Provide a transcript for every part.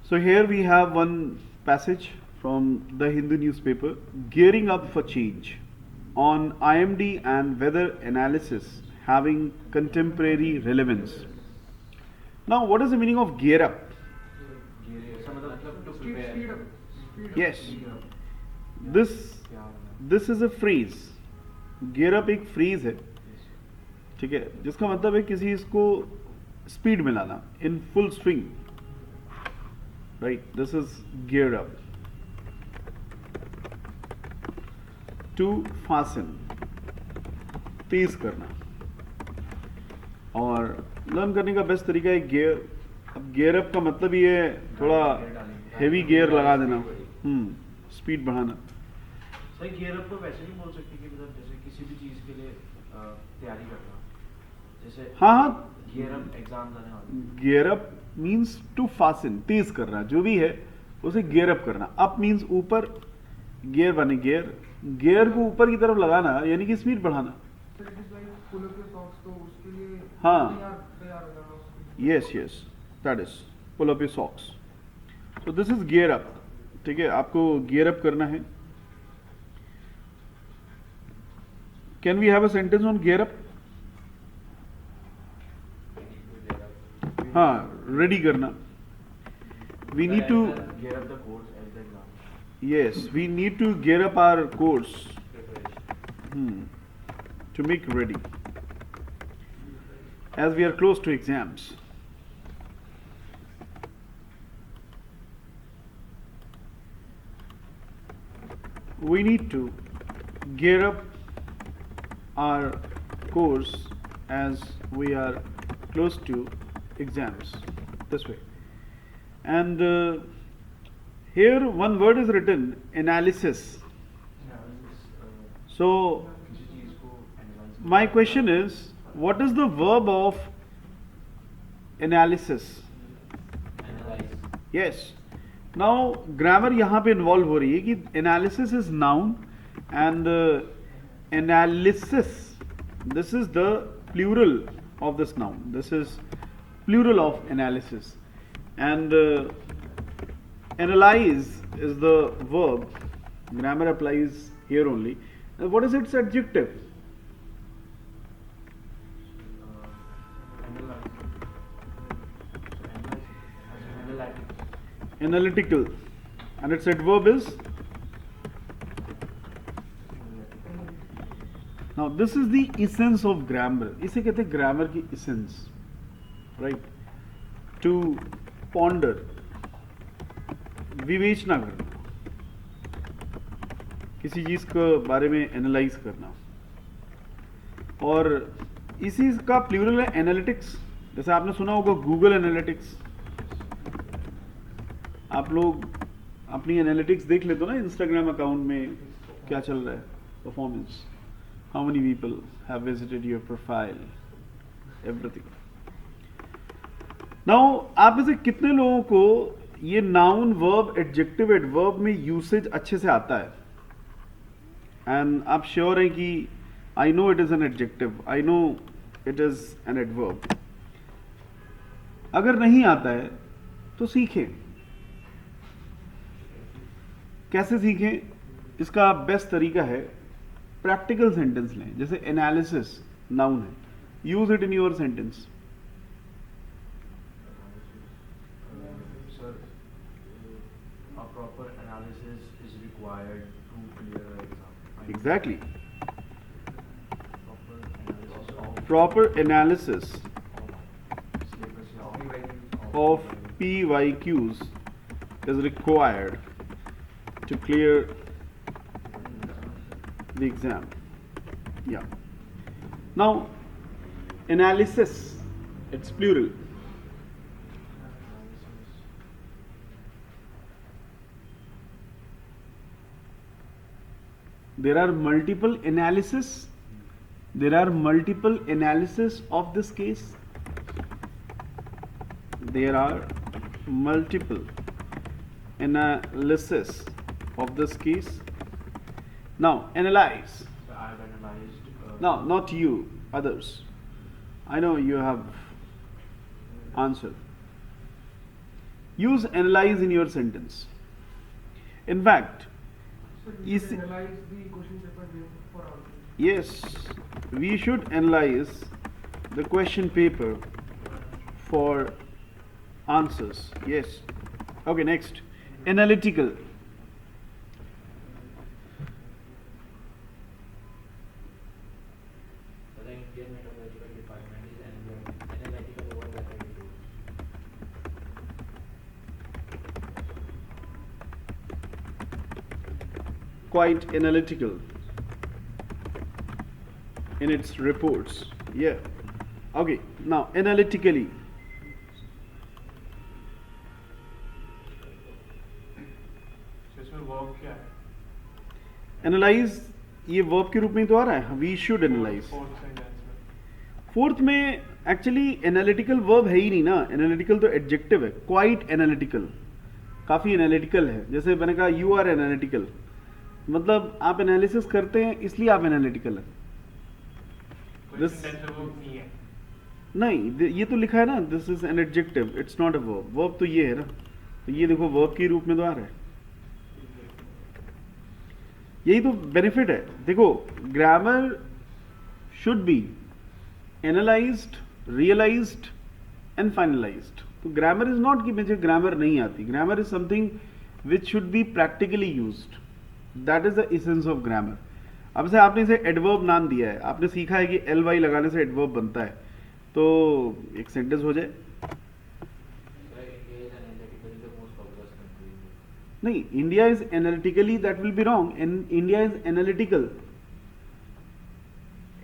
So here we have one passage from the Hindu newspaper, gearing up for change, on IMD and weather analysis having contemporary relevance. Now, what is the meaning of gear up? Yes, this is a phrase. gear up एक freeze है, ठीक है, जिसका मतलब है किसी इसको speed में लाना, in full swing, right. This is gear up. To fasten, तेज करना. और लर्न करने का बेस्ट तरीका है गियर. अब गियर अप का मतलब ये है थोड़ा हेवी गियर लगा देना, स्पीड बढ़ाना. सर गियर अप तो वैसे नहीं बोल सकते कि मतलब जैसे किसी भी चीज के लिए तैयारी करना, जैसे हाँ, गियर अप एग्जाम देने वाले. Gear up means to fasten, तेज करना, जो भी है उसे गियर अप करना. अप मीन्स ऊपर, गियर बने गियर को ऊपर की तरफ लगाना, यानी कि स्पीड बढ़ाना. हाँ, yes yes, that is pull up your socks. तो दिस इज गियर अप. ठीक है, आपको गियर अप करना है. Can we have a sentence on gear up? हाँ, रेडी करना. We need to gear up the course at the exam. Yes, we need to gear up our course to make ready as we are close to exams. We need to gear up our course as we are close to exams, this way. And here one word is written, analysis. So my question is, what is the verb of analysis? Yes. Now grammar यहाँ पे involve हो रही है कि analysis is noun and analysis, this is the plural of this noun. This is plural of analysis, and analyze is the verb. Grammar applies here only. What is its adjective? Analytical. And its adverb is? Now this is the essence of grammar. इसे कहते हैं grammar की essence, right? To ponder, विवेचना करना, किसी चीज के बारे में एनालाइज करना. और इसी का प्लूरल है एनालिटिक्स. जैसे आपने सुना होगा गूगल एनालिटिक्स. आप लोग अपनी एनालिटिक्स देख लेते हो ना इंस्टाग्राम अकाउंट में, क्या चल रहा है, performance, how many people have visited your profile, everything. Now आप में से कितने लोगों को ये नाउन, वर्ब, एडजेक्टिव, एडवर्ब में यूसेज अच्छे से आता है? एंड आप श्योर हैं कि I know it is an adjective, I know it is an adverb. अगर नहीं आता है तो सीखें. कैसे सीखें? इसका बेस्ट तरीका है प्रैक्टिकल सेंटेंस लें. जैसे एनालिसिस नाउन है, use it in your sentence. Proper analysis is required to clear the exam. Exactly. Proper analysis of PYQs is required to clear the exam. Yeah. Now, analysis, it's plural. There are multiple analysis. There are multiple analysis of this case. There are multiple analysis of this case. Now analyze. I have analyzed. No, not you, others. I know you have answered. use analyze in your sentence. In fact, So you should analyze the question paper for answers. yes, we should analyze the question paper for answers. Yes. Okay, next. Analytical. The Indian Meteorological Department is analytical over weather reports. Quite analytical in its reports. Yeah. Okay, now analytically. So इसमें verb क्या है? Analyse ये verb के रूप में तो आ रहा है, we should analyse. Fourth sentence में. फोर्थ में एक्चुअली एनालिटिकल वर्ब है ही नहीं ना, एनालिटिकल तो एडजेक्टिव है. क्वाइट एनालिटिकल, काफ़ी एनालिटिकल है. जैसे मैंने कहा यू आर एनालिटिकल, मतलब आप एनालिसिस करते हैं इसलिए आप एनालिटिकल हैं. Question tense verb नहीं है. नहीं, ये तो लिखा है ना, this is an adjective, it's not a verb. Verb तो ये है ना, तो ये देखो वर्ब के रूप में तो आ रहा है. यही तो बेनिफिट है. देखो, grammar should be analyzed, realized and finalized. तो ग्रामर इज नॉट कि मुझे ग्रामर नहीं आती. Grammar is something which should be practically used. That is the essence of grammar. अब से आपने इसे एडवर्ब नाम दिया है, आपने सीखा है कि एल वाई लगाने से एडवर्ब बनता है, तो एक सेंटेंस हो जाए. नहीं, India is analytically, that will be wrong. And India is analytical.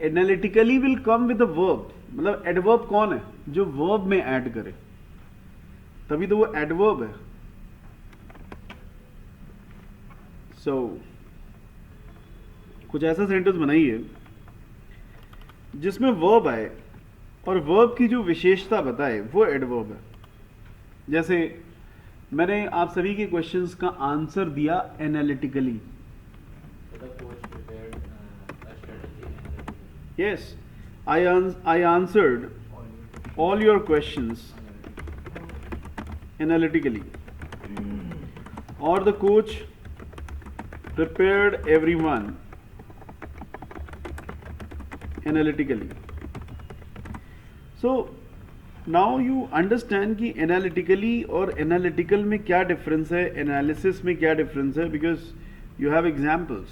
Analytically will come with the verb. मतलब एडवर्ब कौन है? जो वर्ब में ऐड करे, तभी तो वो एडवर्ब है. सो कुछ ऐसा सेंटेंस बनाइए जिसमें वर्ब आए और वर्ब की जो विशेषता बताए वो एडवर्ब है. जैसे मैंने आप सभी के क्वेश्चंस का आंसर दिया analytically. Yes, I answered all your questions analytically, और the coach prepared everyone analytically. So now you understand कि analytically और analytical में क्या difference है, analysis में क्या difference है, because you have examples.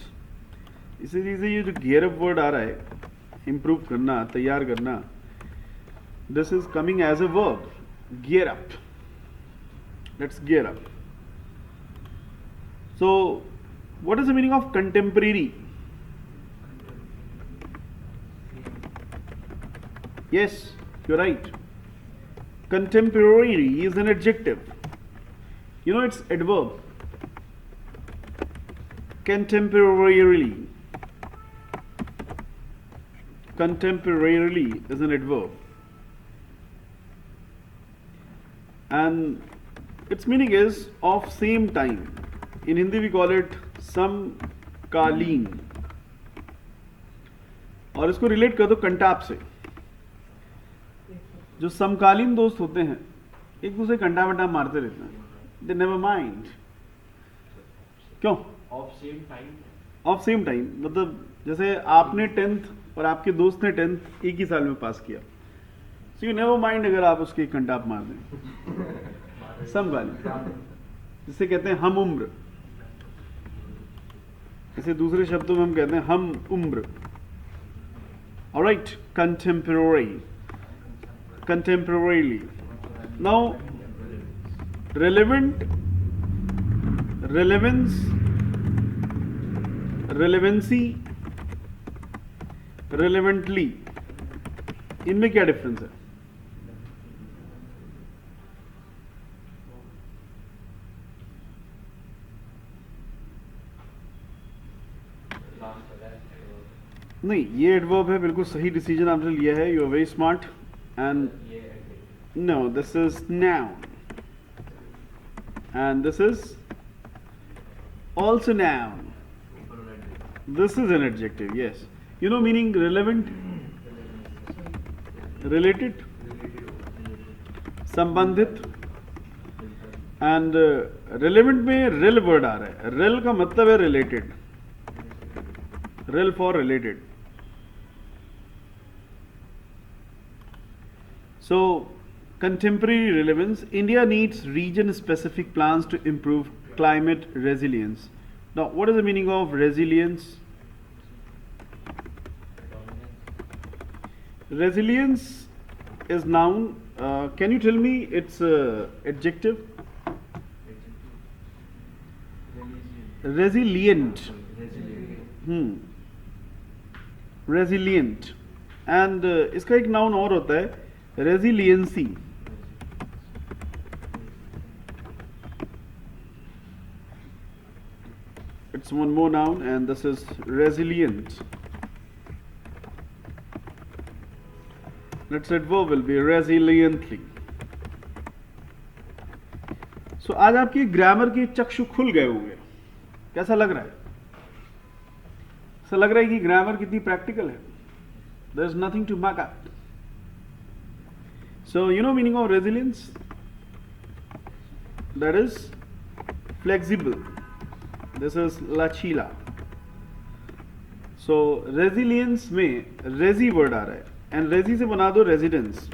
इसीलिए से ये जो gear up word आ रहा है, improve करना, तैयार करना, this is coming as a verb. Gear up. Let's gear up. So what is the meaning of contemporary? Yes, you're right. Contemporary is an adjective. You know, it's adverb. Contemporarily. Contemporarily is an adverb. And its meaning is of same time. In Hindi we call it समकालीन. और इसको relate कर दो कंटाप से. जो समकालीन दोस्त होते हैं एक दूसरे कंटा वंटा मारते रहते हैं, दे नेवर माइंड. क्यों? Of same time. Of same time मतलब जैसे आपने 10th और आपके दोस्त ने 10th एक ही साल में पास किया, सो यू नेवर माइंड अगर आप उसके कंटाप मार दें. समकालीन जिसे कहते हैं हम उम्र. इसे दूसरे शब्दों में हम कहते हैं हम उम्र. Alright, contemporary. Contemporarily. Now relevant, relevance, relevancy, relevantly, इनमें क्या डिफरेंस है? नहीं, ये एडवर्ब है. बिल्कुल सही डिसीजन आपने लिया है. You are very smart. And no, this is noun and this is also noun. This is an adjective. Yes, you know meaning relevant, related, संबंधित, एंड रिलेवेंट में रिल वर्ड आ रहा है. रिल का मतलब है related. Reel for related. So, contemporary relevance. India needs region-specific plans to improve climate resilience. Now, what is the meaning of resilience? Resilience is noun. Can you tell me its adjective? Resilient. Resilient. And इसका एक noun और होता है resiliency. It's one more noun, and this is resilient. Let's say verb will be resiliently. So आज आपकी grammar के चक्षु खुल गए होंगे. कैसा लग रहा है? ऐसा लग रहा है कि ग्रामर कितनी प्रैक्टिकल है. There is nothing to muck up. So you know meaning of resilience? That is flexible. This is lachila. So resilience में resi word आ रहा है, and resi से बना दो residence.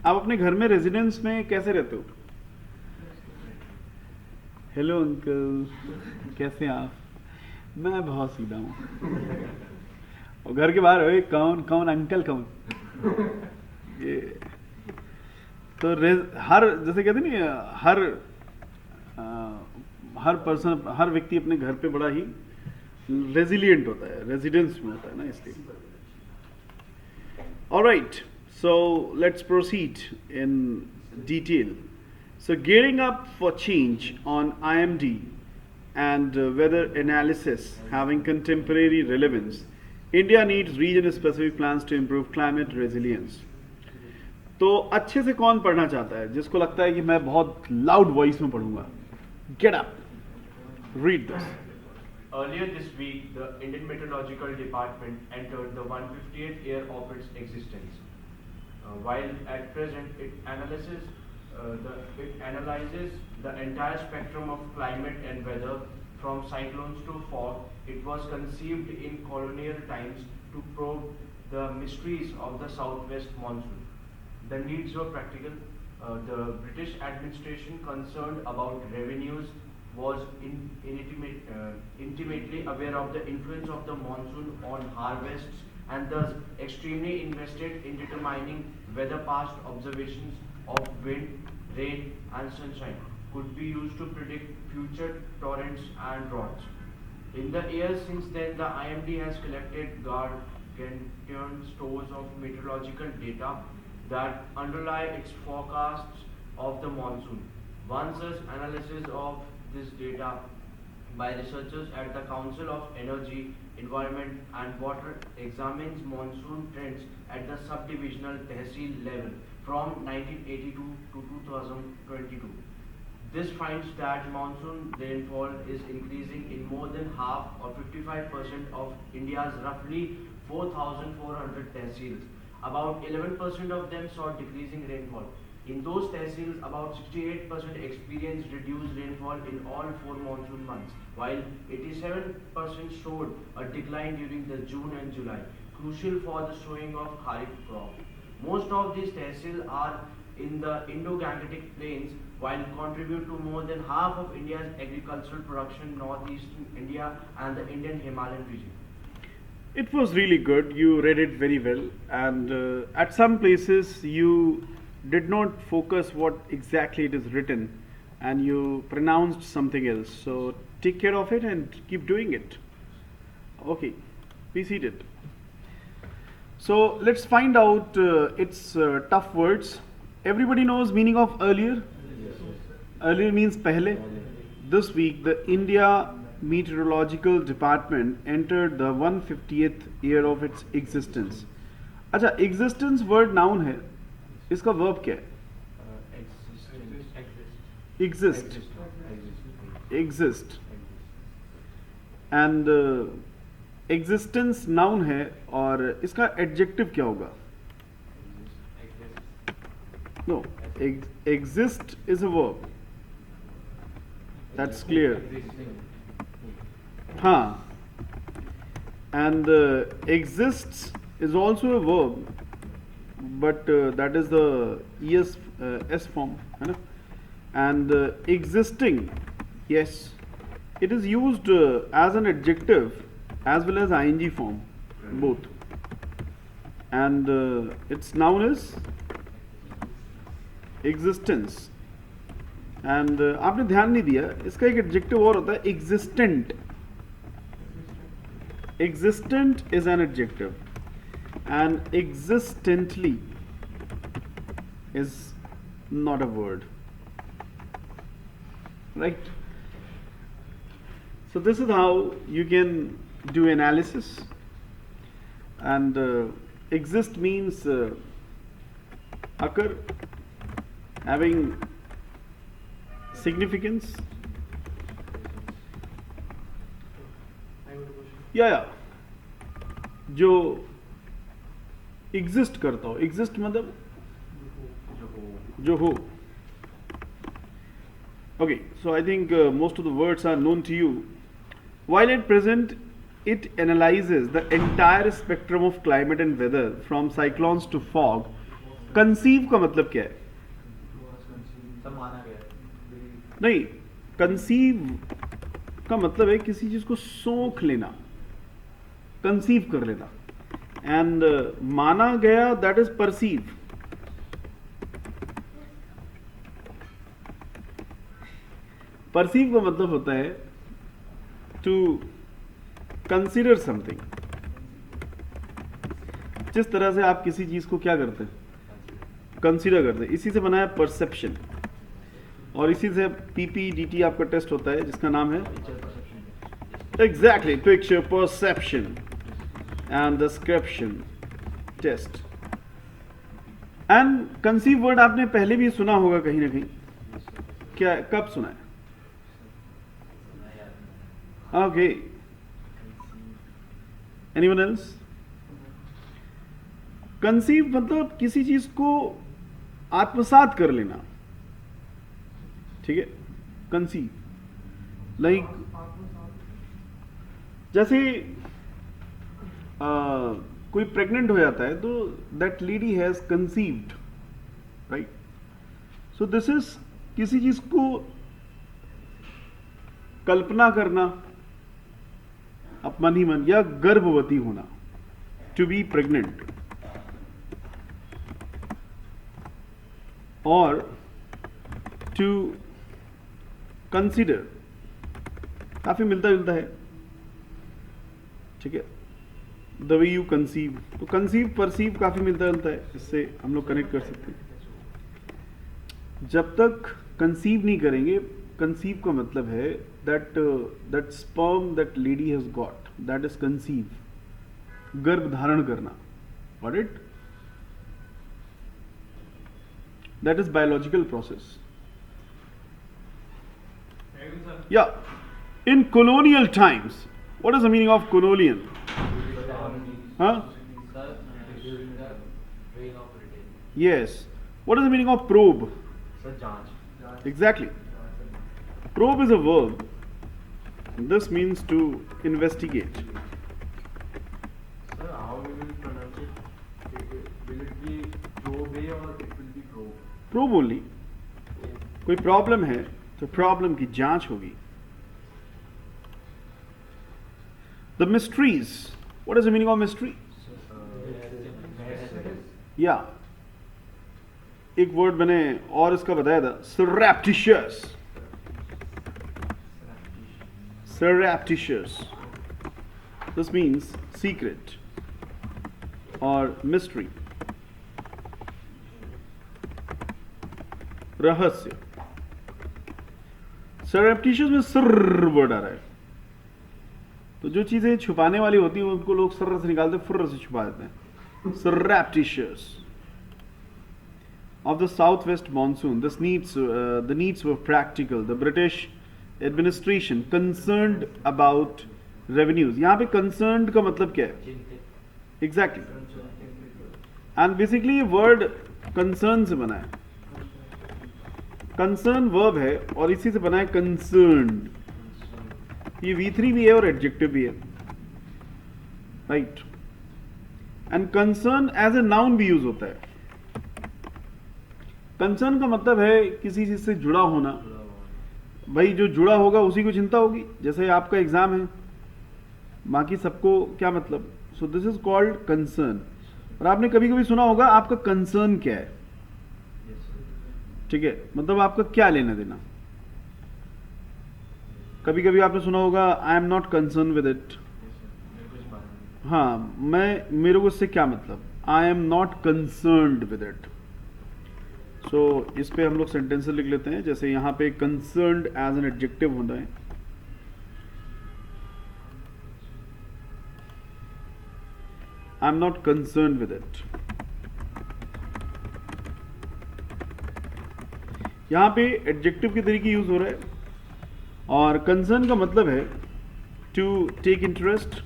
आप अपने घर में residence में कैसे रहते हो? हेलो अंकल, कैसे हैं आप? मैं बहुत सीधा हूँ. और घर के बाहर हो कौन कौन अंकल कौन. ये तो हर जैसे कहते नहीं हर पर्सन हर व्यक्ति अपने घर पे बड़ा ही रेजिलिएंट होता है. रेजिडेंस में होता है ना, इसलिए. Alright, so let's proceed in detail. So gearing up for change on IMD and weather analysis having contemporary relevance, India needs region-specific plans to improve climate resilience. तो अच्छे से कौन पढ़ना चाहता है जिसको लगता है कि मैं बहुत लाउड वॉइस में पढ़ूंगा? Get up, read this. Earlier this week, the Indian Meteorological Department entered the 150th year of its existence. While at present it analyzes the entire spectrum of climate and weather from cyclones to fog, it was conceived in colonial times to probe the mysteries of the southwest monsoon. The needs were practical. The British administration, concerned about revenues, was intimately aware of the influence of the monsoon on harvests and thus extremely invested in determining whether past observations of wind, rain and sunshine could be used to predict future torrents and droughts. In the years since then, the IMD has collected gargantuan stores of meteorological data that underlie its forecasts of the monsoon. One such analysis of this data by researchers at the Council of Energy, Environment and Water examines monsoon trends at the subdivisional tehsil level from 1982 to 2022. This finds that monsoon rainfall is increasing in more than half or 55% of India's roughly 4,400 tehsils. About 11% of them saw decreasing rainfall. In those tehsils, about 68% experienced reduced rainfall in all 4 monsoon months, while 87% showed a decline during the June and July, crucial for the sowing of Kharif crop. Most of these tehsils are in the Indo-Gangetic plains, while contribute to more than half of India's agricultural production, northeastern India and the Indian Himalayan region. It was really good. You read it very well, and at some places you did not focus what exactly it is written, and you pronounced something else. So take care of it and keep doing it. Okay, be seated. So let's find out its tough words. Everybody knows meaning of earlier. Earlier means pehle. This week, the India Meteorological Department entered the 150th year of its existence. अच्छा, existence word noun है. इसका verb क्या है? Exist. Exist. And existence noun है और इसका adjective क्या होगा? No, exist is a verb. That's clear. हाँ. And exists is also a verb, but that is the s form, है ना? And existing, yes, it is used as an adjective as well as ing form, both. And its noun is existence. And आपने ध्यान नहीं दिया, इसका एक adjective और होता है existent. Existent is an adjective, and existently is not a word, right? So this is how you can do analysis. And exist means occur, having significance. या जो एग्जिस्ट करता हो, एग्जिस्ट मतलब जो हो. Okay, so I think most of the words are known to you. While at present it analyzes the entire spectrum of climate and weather from cyclones to fog. Conceive का मतलब क्या है? नहीं, conceive का मतलब है किसी चीज को सोख लेना, कंसीव कर लेना. एंड माना गया, दैट इज परसीव. परसीव का मतलब होता है टू कंसीडर समथिंग. जिस तरह से आप किसी चीज को क्या करते हैं, कंसीडर करते हैं, इसी से बना है परसेप्शन. और इसी से पीपीडीटी आपका टेस्ट होता है जिसका नाम है exactly picture perception and description test. And conceive word आपने पहले भी सुना होगा कहीं ना कहीं. क्या, कब सुना है? Okay. Anyone else? Conceive मतलब किसी चीज को आत्मसात कर लेना. ठीक है? Conceive like जैसे कोई प्रेग्नेंट हो जाता है तो that lady has conceived, right? So this is किसी चीज को कल्पना करना मन ही मन, या गर्भवती होना, टू बी प्रेग्नेंट. और टू कंसीडर काफी मिलता जुलता है. ठीक है? द वे यू कंसीव, तो कंसीव परसीव काफी मिलता जुलता है, इससे हम लोग कनेक्ट कर सकते हैं. जब तक कंसीव नहीं करेंगे, कंसीव का मतलब है that sperm that lady has got, that is conceive, गर्भ धारण करना. What it, that is biological process. या इन colonial times, what is the meaning of colonial? Huh? Yes. What is the meaning of probe? Exactly. Probe is a verb. This means to investigate. Sir, how we will pronounce it? Will it be probe or it will be probe? Probe only. कोई problem है तो problem की जांच होगी. The mysteries. What is the meaning of mystery? या एक word मैंने और इसका बताया था, surreptitious. Surreptitious. This means secret or mystery. रहस्य. Surreptitious में सर्र वर्ड आ रहा है. तो जो चीजें छुपाने वाली होती हैं उनको लोग सर्र से निकालते, फुर्र से छुपा देते हैं. Surreptitious. Of the southwest monsoon, the needs were practical. The British administration concerned about revenues. यहाँ पे concerned का मतलब क्या है? Exactly. And basically ये word concern से बना है. कंसर्न वर्ब है और इसी से बना है कंसर्न्ड. ये V3 भी है और एडजेक्टिव भी है, right. And concern as a noun भी यूज होता है. कंसर्न का मतलब है किसी चीज से जुड़ा होना. भाई जो जुड़ा होगा उसी को चिंता होगी. जैसे आपका एग्जाम है, बाकी सबको क्या मतलब. So this is called concern. और आपने कभी कभी सुना होगा आपका कंसर्न क्या है. ठीक है, मतलब आपका क्या लेना देना. कभी कभी आपने सुना होगा I am not concern with it. हाँ, मेरे को इससे क्या मतलब. I am not concerned with it. So इस पे हम लोग सेंटेंसेस लिख लेते हैं. जैसे यहां पे कंसर्न्ड एज एन एडजेक्टिव होना है. I am not concerned with it. यहां पे एडजेक्टिव के तरीके यूज हो रहा है. और कंसर्न का मतलब है to take interest,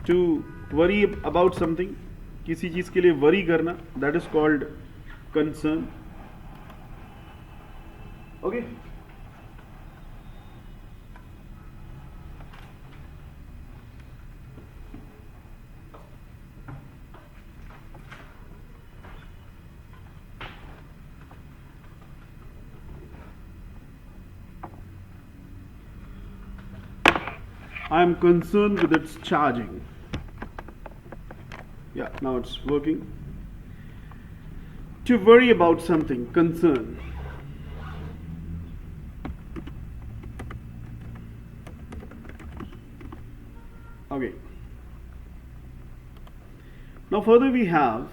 to worry about something. किसी चीज के लिए वरी करना, that is called concern. Okay. I am concerned with its charging. Yeah, now it's working. To worry about something, concern. Okay. Now further we have,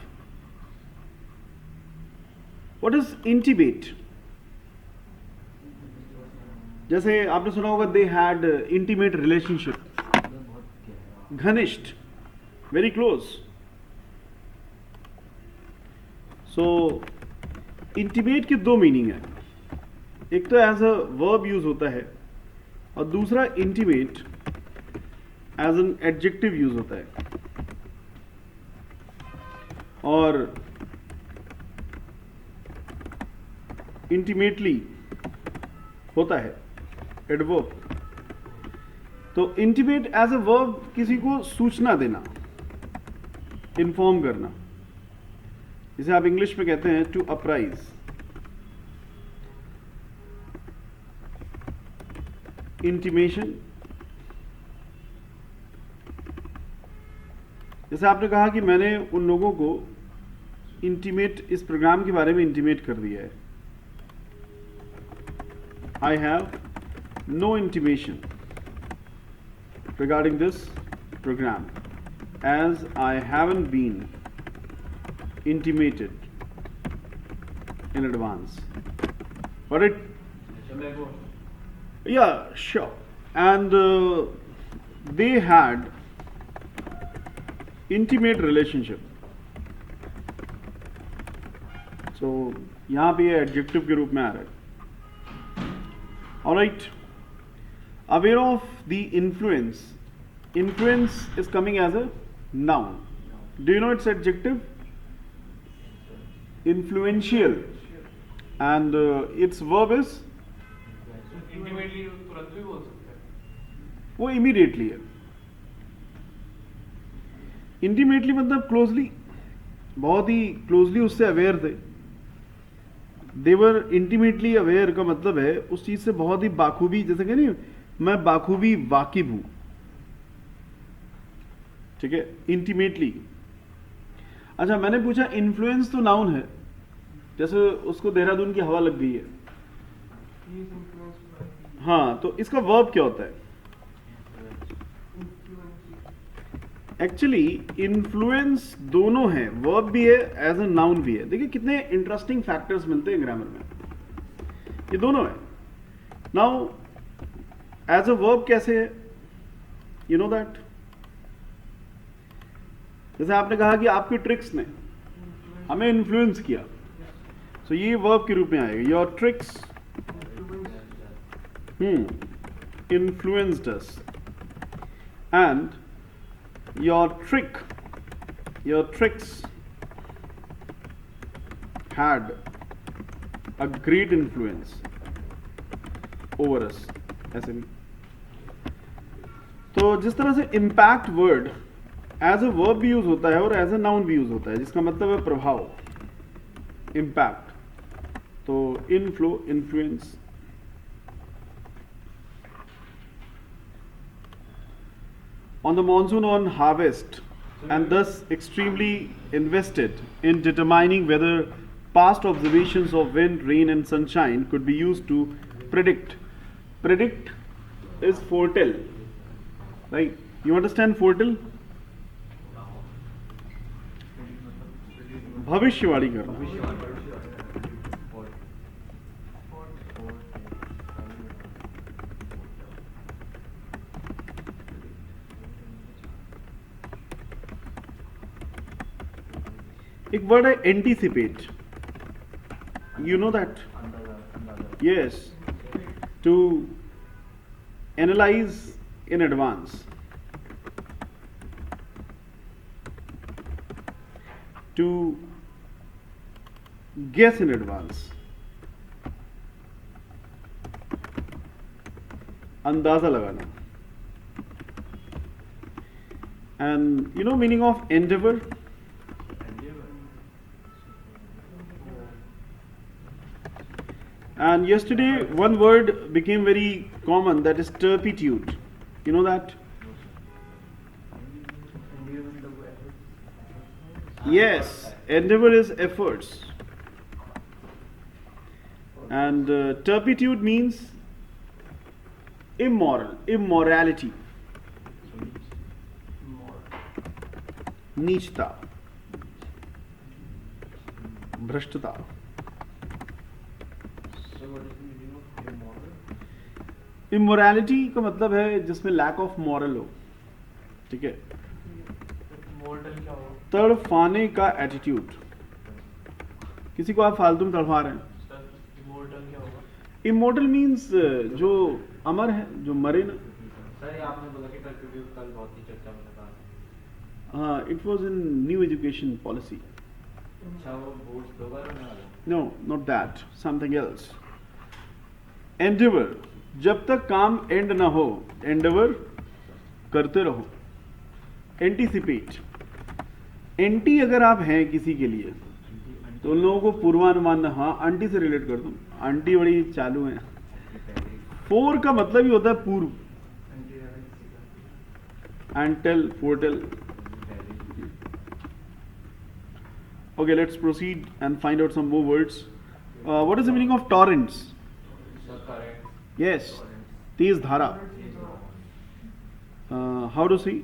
what is intimate? जैसे आपने सुना होगा they had intimate relationship. घनिष्ठ, very close. सो intimate के दो meaning है. एक तो एज अ वर्ब यूज होता है और दूसरा intimate as an adjective use होता है. और इंटीमेटली होता है एडवर्ब. तो इंटीमेट एज ए वर्ब किसी को सूचना देना, इन्फॉर्म करना. जिसे आप इंग्लिश में कहते हैं टू अप्राइज. इंटीमेशन. जैसे आपने कहा कि मैंने उन लोगों को इंटीमेट, इस प्रोग्राम के बारे में इंटीमेट कर दिया है. I have no intimation regarding this program as I haven't been intimated in advance. But it, yeah, sure. And they had intimate relationship. So यहाँ पे ये adjective के रूप में आ रहा है. Alright, aware of the influence. Influence is coming as a noun. Do you know its adjective? Influential. And its verb is? Intimately तुरंत भी बोल सकते हैं. वो immediately है. Intimately मतलब closely, बहुत ही closely उससे aware थे. देवर इंटीमेटली अवेयर का मतलब है उस चीज से बहुत ही बाखूबी, जैसे कि नहीं मैं बाखूबी वाकिफ हूं. ठीक है, इंटीमेटली. अच्छा, मैंने पूछा इन्फ्लुएंस तो नाउन है, जैसे उसको देहरादून की हवा लग गई है. He is influenced by हाँ, तो इसका वर्ब क्या होता है. influence. एक्चुअली इन्फ्लुएंस दोनों है, वर्ब भी है एज ए नाउन भी है. देखिए कितने इंटरेस्टिंग फैक्टर्स मिलते हैं ग्रामर में. ये दोनों है. नाउ एज अ वर्ब कैसे है, यू नो दैट. जैसे आपने कहा कि आपकी ट्रिक्स ने हमें इन्फ्लुएंस किया, सो ये वर्ब के रूप में आएगा. Your tricks influenced us, and your tricks had a great influence over us, ऐसे भी। तो जिस तरह से impact word as a verb भी यूज होता है और एज अ नाउन भी यूज होता है, जिसका मतलब है प्रभाव, इम्पैक्ट। तो inflow, influence. On the monsoon on harvest, and thus extremely invested in determining whether past observations of wind, rain, and sunshine could be used to predict. Predict is foretell, right? You understand foretell? भविष्यवाणी करना। एक word है anticipate, you know that? Yes, to analyze in advance, to guess in advance, अंदाजा लगाना। And you know meaning of endeavour? And yesterday, one word became very common, that is turpitude. You know that? Yes, endeavor is efforts. And turpitude means immoral, immorality, नीचता, भ्रष्टता। Immorality का मतलब है जिसमें lack of moral हो, ठीक है? Model क्या होगा? तड़फाने का एटीट्यूड, किसी को आप फालतू में तड़फा रहे हैं। सर इमोर्टल क्या होगा? इमोर्टल मीन्स जो अमर है, जो मरे ना। सर ये आपने बोला कि टर्पीट्यूड कल बहुत ही चर्चा में था। हाँ, it was in new education policy. अच्छा, वो बोर्ड्स दो बार होने वाला? No, not that, something else. Endeavour, जब तक काम एंड ना हो एंडेवर करते रहो। एंटीसिपेट, एंटी अगर आप हैं किसी के लिए तो उन लोगों को पूर्वानुमान ना, हाँ आंटी से रिलेट कर दूं, आंटी बड़ी चालू है। फोर का मतलब ही होता है पूर्व, entail, फोरटेल। Okay, let's proceed and find out some more words. What is the meaning of torrents? Yes, तेज धारा. How to see?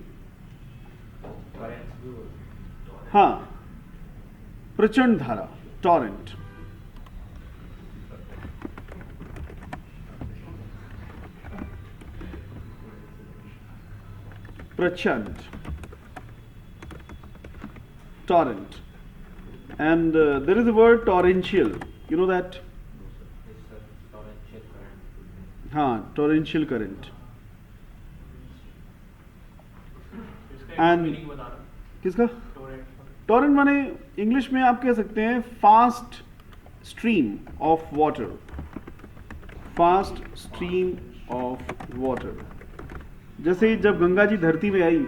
हाँ, प्रचंड धारा, torrent. प्रचंड, torrent. And there is a word torrential. You know that? हाँ, torrential current. And किसका? Torrent माने English में आप कह सकते हैं fast stream of water, fast stream of water. जैसे जब गंगा जी धरती में आई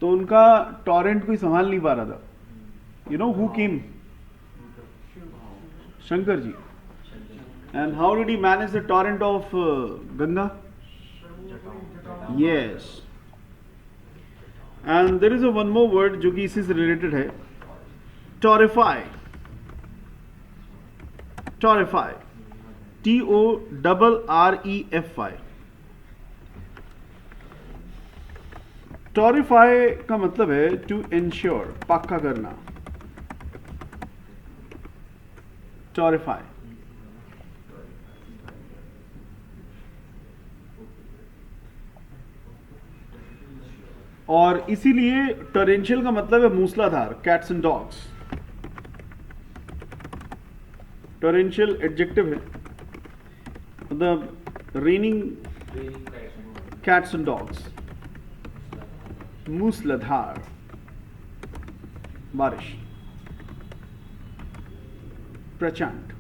तो उनका टॉरेंट कोई संभाल नहीं पा रहा था। You know who came? Shankar ji. And how did he manage the torrent of Ganga? Yes. And there is a one more word जो कि इसी से related है, torrefy. Torrefy. Torrefy. Torrefy का मतलब है to ensure, पक्का करना। Torrefy. और इसीलिए टॉरेंशियल का मतलब है मूसलाधार, cats and dogs. Torrential adjective है, मतलब रेनिंग कैट्स एंड डॉग्स, मूसलाधार बारिश, प्रचंड।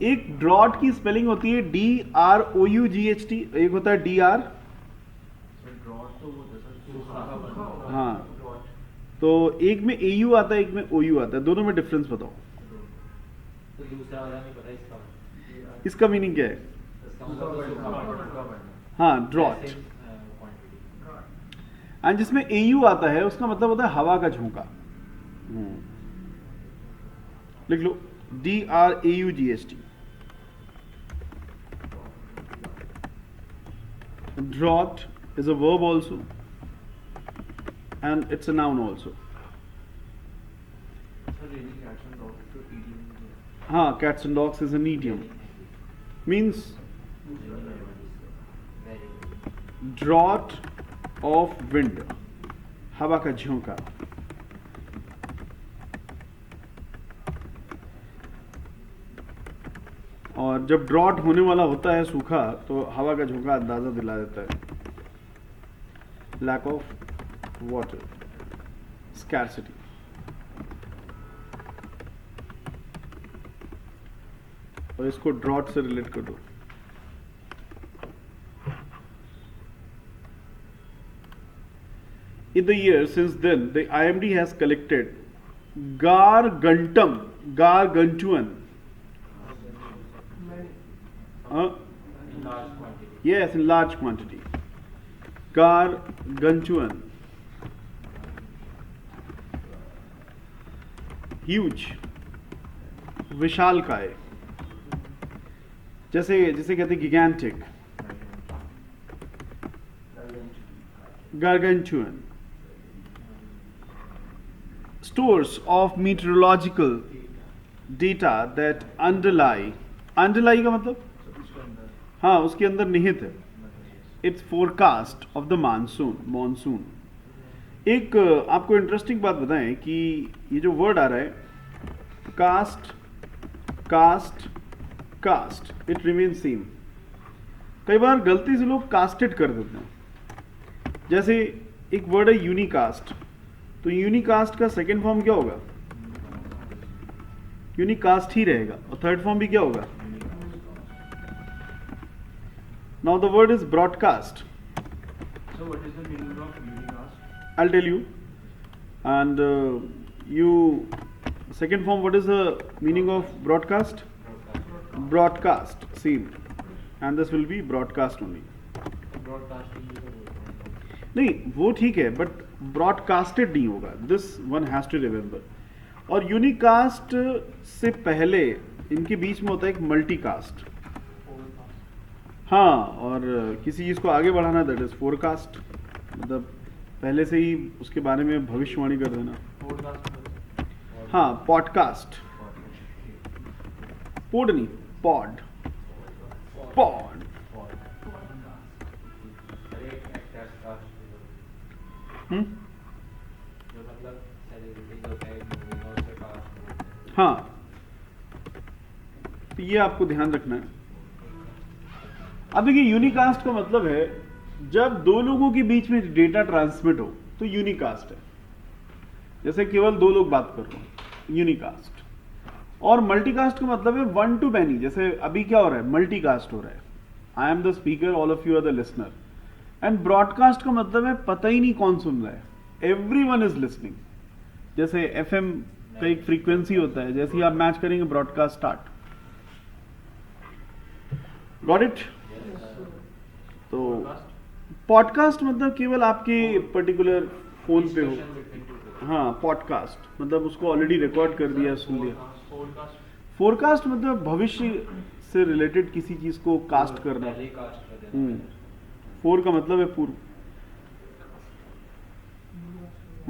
एक ड्रॉट की स्पेलिंग होती है DROUGHT, एक होता है DR। ड्रॉट तो वो होता है सर सूखा। हाँ, तो एक में AU आता है, एक में OU आता है, दोनों में डिफरेंस बताओ। तो दूसरा वाला नहीं पता इसका इसका मीनिंग क्या है? इसका मतलब सूखा पड़ना। हाँ, ड्रॉट। एंड जिसमें AU आता है उसका मतलब होता है हवा का झोंका। लिख लो DRAUGHT। Drought is a verb also, and it's a noun also. Sir rainy cats and dogs तो इडियम हाँ, cats and dogs is an idiom. Means drought of wind, हवा का झोंका। और जब ड्रॉट होने वाला होता है, सूखा, तो हवा का झोंका अंदाजा दिला देता है लैक ऑफ वाटर, स्कैर्सिटी। और इसको ड्रॉट से रिलेट कर दो। In the years since then, the IMD has collected gargantuan. large quantity. Yes, in large quantity. Gargantuan. Huge. विशालकाय। जैसे जिसे कहते हैं gigantic. Gargantuan. Stores of meteorological data that underlie का मतलब, हाँ, उसके अंदर निहित है। It's forecast of the monsoon. एक आपको इंटरेस्टिंग बात बताएं कि ये जो वर्ड आ रहा है कास्ट, इट रिमेन सेम। कई बार गलती से लोग कास्टेड कर देते हैं। जैसे एक वर्ड है यूनिकास्ट, तो यूनिकास्ट का सेकेंड फॉर्म क्या होगा? यूनिकास्ट ही रहेगा। और थर्ड फॉर्म भी क्या होगा? Now the word is broadcast. So what is the meaning of unicast? I'll tell you. And second form, what is the meaning of broadcast? Broadcast, same. And this will be broadcast only. Broadcasting भी तो बोलते हैं। नहीं, वो ठीक है, but broadcasted नहीं होगा। This one has to remember. और यूनिकास्ट से पहले इनके बीच में होता है एक मल्टीकास्ट। हाँ, और किसी चीज़ को आगे बढ़ाना, दैट इज फोरकास्ट, मतलब पहले से ही उसके बारे में भविष्यवाणी कर देना। Podcast हाँ, पॉडकास्ट, पोड नहीं, पॉड। अरे actors cast जो मतलब सेलिब्रिटी जो होता है मूवी में उससे कास्ट बोलते हैं। हाँ, तो ये आपको ध्यान रखना है। अब देखिए, यूनिकास्ट का मतलब है जब दो लोगों के बीच में डेटा ट्रांसमिट हो तो यूनिकास्ट है। जैसे केवल दो लोग बात कर रहे हो, यूनिकास्ट। और मल्टीकास्ट का मतलब है वन टू मैनी। जैसे अभी क्या हो रहा है? मल्टीकास्ट हो रहा है। I am the speaker, all of you are the listener. And broadcast का मतलब है पता ही नहीं कौन सुन रहा है, एवरीवन इज लिसनिंग। जैसे एफएम का एक फ्रीक्वेंसी होता है, जैसे ही आप मैच करेंगे ब्रॉडकास्ट स्टार्ट। Got it? तो पॉडकास्ट मतलब केवल आपके पर्टिकुलर फोन पे हो। हाँ, पॉडकास्ट मतलब उसको ऑलरेडी रिकॉर्ड कर दिया, सुन लिया। फोरकास्ट मतलब भविष्य से रिलेटेड किसी चीज को कास्ट करना। पहले कास्ट कर देना। फोर का मतलब है पूर्व।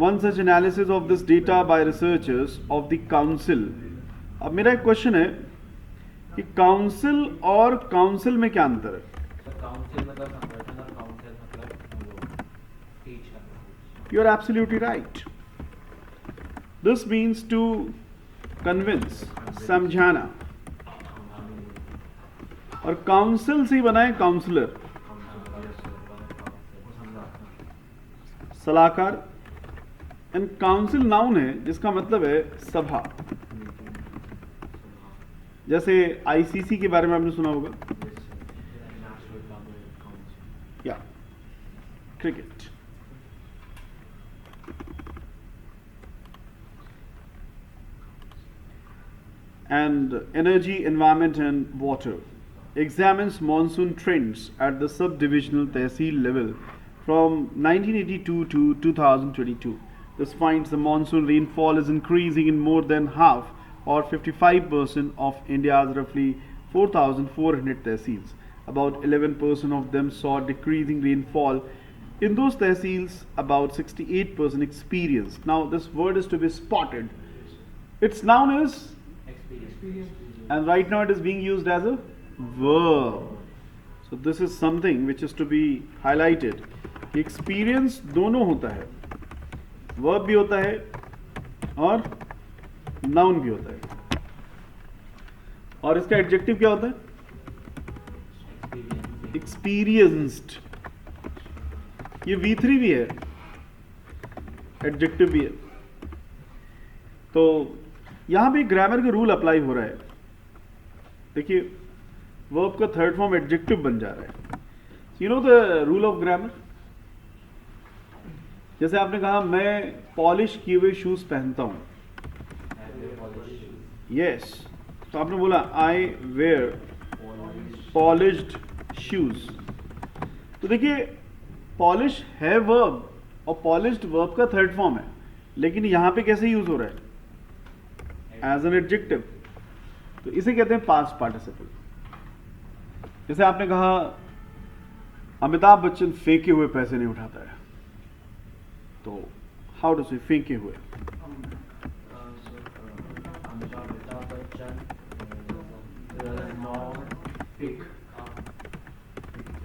One such analysis of this data by researchers of the council. अब मेरा एक क्वेश्चन है कि काउंसिल और काउंसिल में क्या अंतर है? काउंसिल मतलब संगठन और काउंसिल मतलब टीच करना। You are absolutely right. This means to convince, समझाना। और काउंसिल से ही बना है काउंसलर, सलाहकार। एंड काउंसिल नाउन है जिसका मतलब है सभा। जैसे आईसीसी के बारे में आपने सुना होगा, नेशनल काउंसिल। या cricket. And energy, environment and water examines monsoon trends at the subdivisional tehsil level from 1982 to 2022. This finds the monsoon rainfall is increasing in more than half or 55% of India's roughly 4,400 tehsils. About 11% of them saw decreasing rainfall. In those tehsils, about 68% experienced. Now this word is to be spotted. Its noun is, and right now it is being used as a verb. So this is something which is to be highlighted. Experience दोनों होता है, verb भी होता है और noun भी होता है, और इसका adjective क्या होता है? Experienced. ये V3 भी है, adjective भी है। तो यहां पे ग्रामर का रूल अप्लाई हो रहा है। देखिए वर्ब का थर्ड फॉर्म एडजेक्टिव बन जा रहा है। You know the rule of grammar. जैसे आपने कहा मैं पॉलिश किए हुए शूज पहनता हूं, यस, तो आपने बोला आई वेयर पॉलिश्ड शूज। तो देखिए पॉलिश है वर्ब और पॉलिश्ड वर्ब का थर्ड फॉर्म है, लेकिन यहां पे कैसे यूज हो रहा है? As an adjective. तो इसे कहते हैं पास्ट पार्टिसिपल। जैसे आपने कहा अमिताभ बच्चन फेंके हुए पैसे नहीं उठाता है, तो हाउ डू से फेंके हुए? Amitabh Bachchan does not pick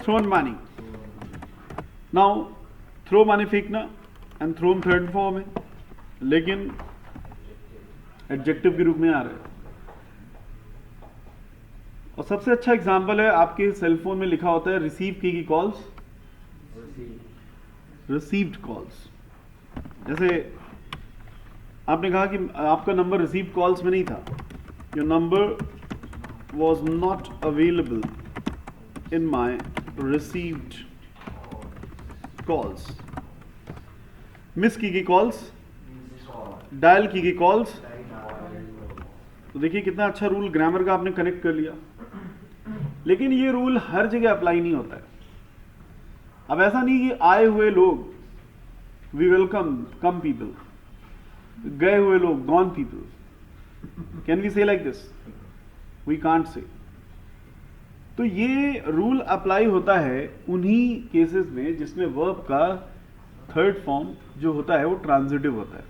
throne मानी। नाउ थ्रो माने फेंकना एंड थ्रोन थर्ड फॉर्म है, लेकिन एडजेक्टिव के रूप में आ रहा है। और सबसे अच्छा एग्जांपल है आपके सेलफोन में लिखा होता है रिसीव की गई कॉल्स, रिसीव्ड कॉल्स। जैसे आपने कहा कि आपका नंबर रिसीव्ड कॉल्स में नहीं था, your number was not available in my received calls. Miss की गई कॉल्स, डायल की गई कॉल्स। तो देखिए कितना अच्छा रूल ग्रामर का आपने कनेक्ट कर लिया। लेकिन ये रूल हर जगह अप्लाई नहीं होता है। अब ऐसा नहीं कि आए हुए लोग, वी वेलकम कम पीपल, गए हुए लोग, gone people. Can we say like this? We can't say. तो ये रूल अप्लाई होता है उन्हीं केसेस में जिसमें वर्ब का थर्ड फॉर्म जो होता है वो ट्रांजिटिव होता है।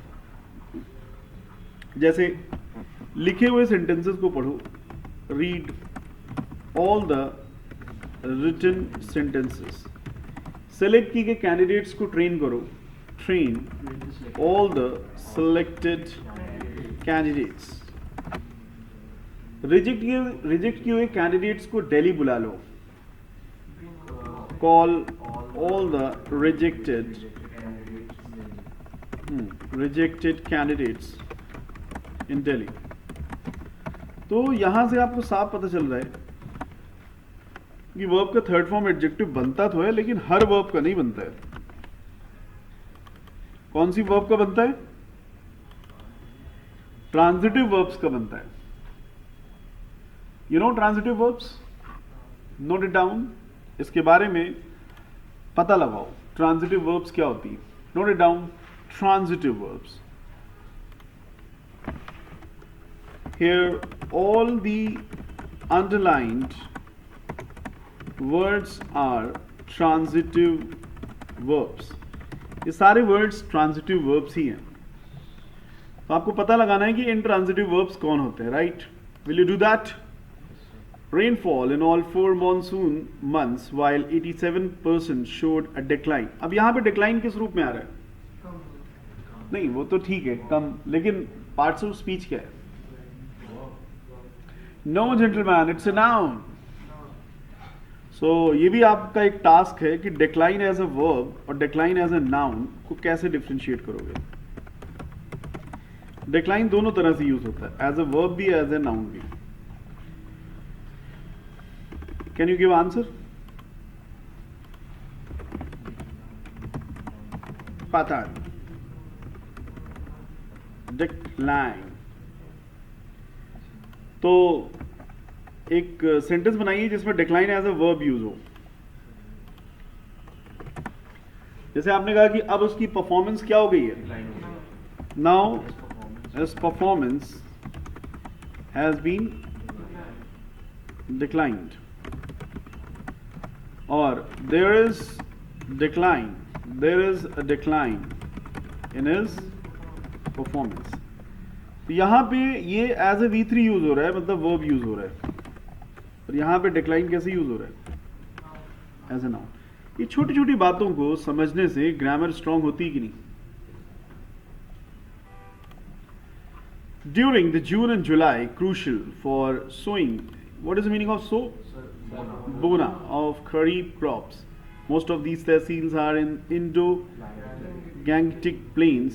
जैसे लिखे हुए सेंटेंसेस को पढ़ो, read all the written sentences. Select किए गए कैंडिडेट्स को ट्रेन करो, train all the selected candidates. Reject किए हुए कैंडिडेट्स को दिल्ली बुला लो, call all the rejected candidates in Delhi. तो यहां से आपको साफ पता चल रहा है कि वर्ब का थर्ड फॉर्म एडजेक्टिव बनता तो है, लेकिन हर वर्ब का नहीं बनता है। कौन सी वर्ब का बनता है? ट्रांजिटिव वर्ब्स का बनता है। You know transitive verbs, note it down, इसके बारे में पता लगाओ ट्रांजिटिव वर्ब्स क्या होती है। Note it down, transitive verbs. Here all the underlined words are transitive verbs. ये सारे words transitive verbs ही हैं। तो आपको पता लगाना है कि intransitive verbs कौन होते हैं, right? Will you do that? Rainfall in all 4 monsoon months while 87% showed a decline. अब यहाँ पे decline किस रूप में आ रहा है? नहीं, वो तो ठीक है कम, लेकिन parts of speech क्या है? No gentleman, it's a noun. So ये भी आपका एक टास्क है कि decline as a verb और decline as a noun को कैसे डिफ्रेंशिएट करोगे। decline दोनों तरह से यूज होता है, as a verb भी as a noun भी। Can you give answer? Patan. Decline. तो एक सेंटेंस बनाइए जिसमें decline as a verb use हो. जैसे आपने कहा कि अब उसकी परफॉर्मेंस क्या हो गई है. Now his performance has been declined, और there is a decline in his performance. तो यहां पे ये एज ए V3 यूज हो रहा है, मतलब वर्ब यूज हो रहा है. और यहां पे डिक्लाइन कैसे यूज हो रहा है? As a noun. ये छोटी छोटी बातों को समझने से ग्रामर स्ट्रांग होती है कि नहीं. During the June and July crucial for sowing. What is the meaning of sow? Bona of kharif crops. Most of these tehsils are in Indo-Gangetic plains,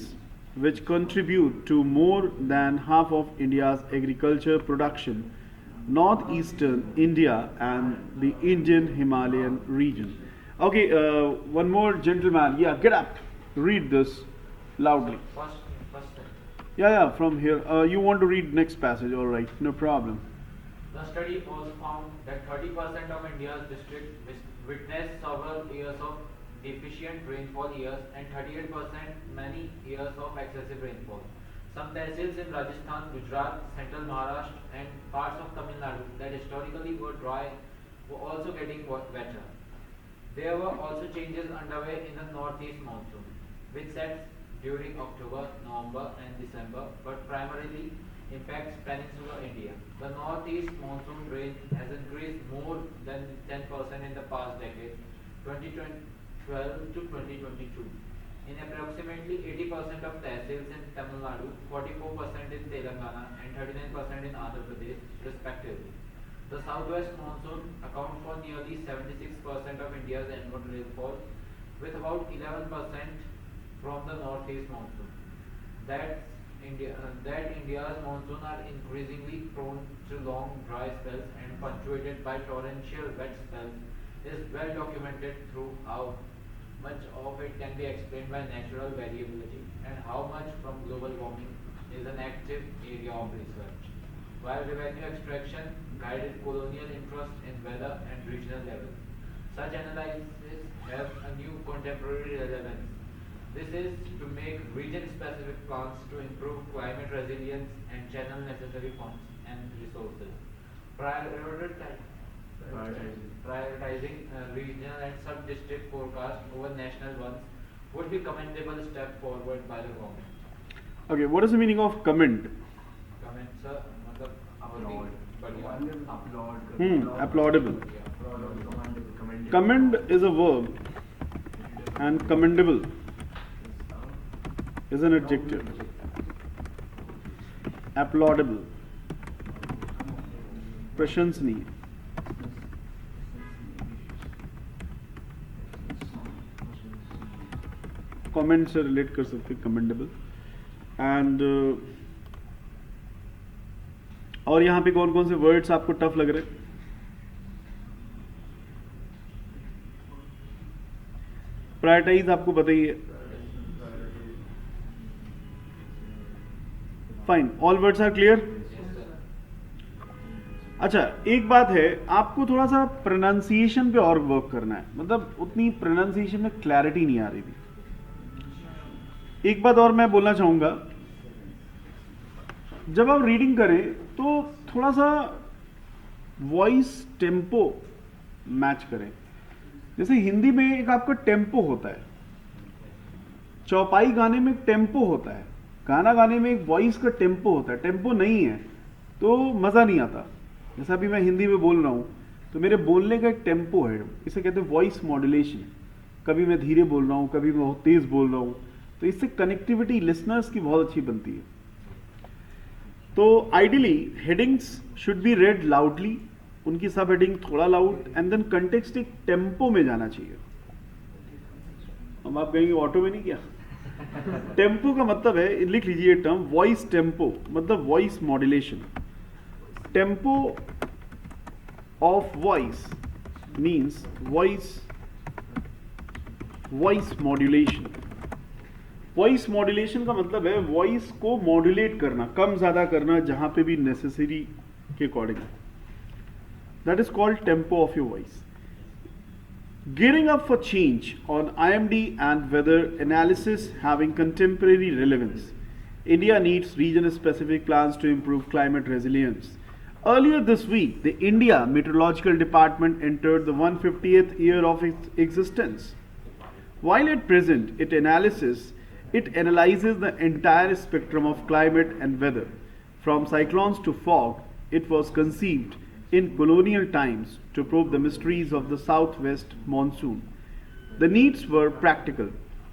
which contribute to more than half of India's agriculture production, northeastern India and the Indian Himalayan region. Okay, one more gentleman. Yeah, get up. Read this loudly. First thing. Yeah, from here. You want to read next passage? All right, no problem. The study also found that 30% of India's districts witnessed several years of deficient rainfall years and 38% many years of excessive rainfall. Some tehsils in Rajasthan, Gujarat, central Maharashtra and parts of Tamil Nadu that historically were dry were also getting wetter. There were also changes underway in the northeast monsoon, which sets during October, November and December, but primarily impacts peninsular India. The northeast monsoon rain has increased more than 10% in the past decade, 2012 to 2022. In approximately 80% of tehsils in Tamil Nadu, 44% in Telangana and 39% in Andhra Pradesh, respectively. The southwest monsoon accounts for nearly 76% of India's annual rainfall, with about 11% from the northeast monsoon. That India's monsoon are increasingly prone to long dry spells and punctuated by torrential wet spells is well documented through how much of it can be explained by natural variability and how much from global warming is an active area of research. While revenue extraction guided colonial interest in weather and regional levels, such analyses have a new contemporary relevance. This is to make region-specific plans to improve climate resilience and channel necessary funds and resources. Prioritizing regional and sub-district forecasts over national ones would be commendable step forward by the government. Okay, what is the meaning of commend? Comment, sir, मतलब Applaudable. Commend is a verb and commendable is an adjective. Applaudable, प्रशंसनीय. Comment से relate कर सकते, commendable. And और यहाँ पे कौन कौन से वर्ड्स आपको टफ लग रहे? प्रायोरिटाइज आपको बताइए. Fine, all words are clear. अच्छा, एक बात है, आपको थोड़ा सा प्रोनाउंसिएशन पे और वर्क करना है. मतलब उतनी प्रोनाउंसिएशन में क्लैरिटी नहीं आ रही थी. एक बात और मैं बोलना चाहूंगा, जब आप रीडिंग करें तो थोड़ा सा वॉइस टेम्पो मैच करें. जैसे हिंदी में एक आपका टेम्पो होता है, चौपाई गाने में एक टेम्पो होता है, गाना गाने में एक वॉइस का टेम्पो होता है. टेम्पो नहीं है तो मज़ा नहीं आता. जैसा अभी मैं हिंदी में बोल रहा हूँ तो मेरे बोलने का एक टेम्पो है, इसे कहते हैं वॉइस मॉड्यूलेशन. कभी मैं धीरे बोल रहा हूँ, कभी मैं बहुत तेज़ बोल रहा हूँ, तो इससे कनेक्टिविटी लिसनर्स की बहुत अच्छी बनती है. तो ideally headings should be red loudly, उनकी सब हेडिंग थोड़ा लाउड, एंड देन कंटेक्स्ट एक टेम्पो में जाना चाहिए. अब आप कहेंगे ऑटो में नहीं किया. टेम्पो का मतलब है, लिख लीजिए टर्म, वॉइस टेम्पो मतलब voice modulation. Tempo of voice means voice modulation. Voice modulation का मतलब है वॉइस को मॉड्यूलेट करना, कम ज़्यादा करना जहाँ पे भी नेसेसरी के according. That is called tempo of your voice. Gearing up for change on IMD and weather analysis having contemporary relevance. India needs region-specific plans to improve climate resilience. Earlier this week, the India Meteorological Department entered the 150th year of its existence. While at present it analyzes the entire spectrum of climate and weather, from cyclones to fog. It was conceived in colonial times to probe the mysteries of the southwest monsoon. The needs were practical.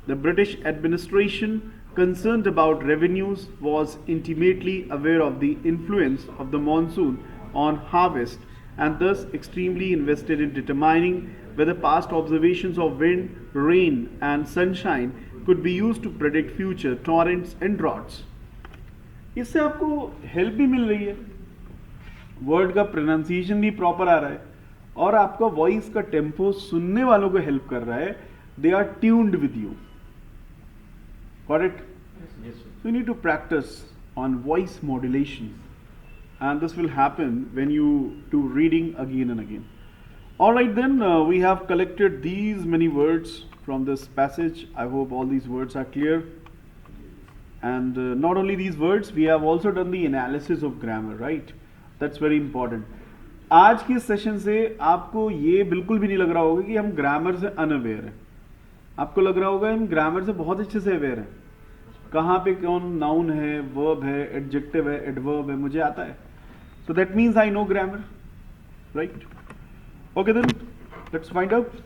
The British administration, concerned about revenues, was intimately aware of the influence of the monsoon on harvest and thus extremely invested in determining whether past observations of wind, rain, and sunshine could be used to predict future torrents and droughts. इससे आपको help भी मिल रही है, word का pronunciation भी proper आ रहा है और आपका वॉइस का टेम्पो सुनने वालों को हेल्प कर रहा है. They are tuned with you. Got it? So you need to practise on voice modulation and this will happen when you do reading again and again. All right, then we have collected these many words from this passage. I hope all these words are clear. And not only these words, we have also done the analysis of grammar, right? That's very important. आज के session से आपको ये बिल्कुल भी नहीं लग रहा होगा कि हम ग्रामर से अनअवेयर हैं. आपको लग रहा होगा हम ग्रामर से बहुत अच्छे से अवेयर हैं. कहाँ पे कौन नाउन है, वर्ब है, एडजेक्टिव है, एडवर्ब है, मुझे आता है. So that means I know grammar, right? Okay, then let's find out.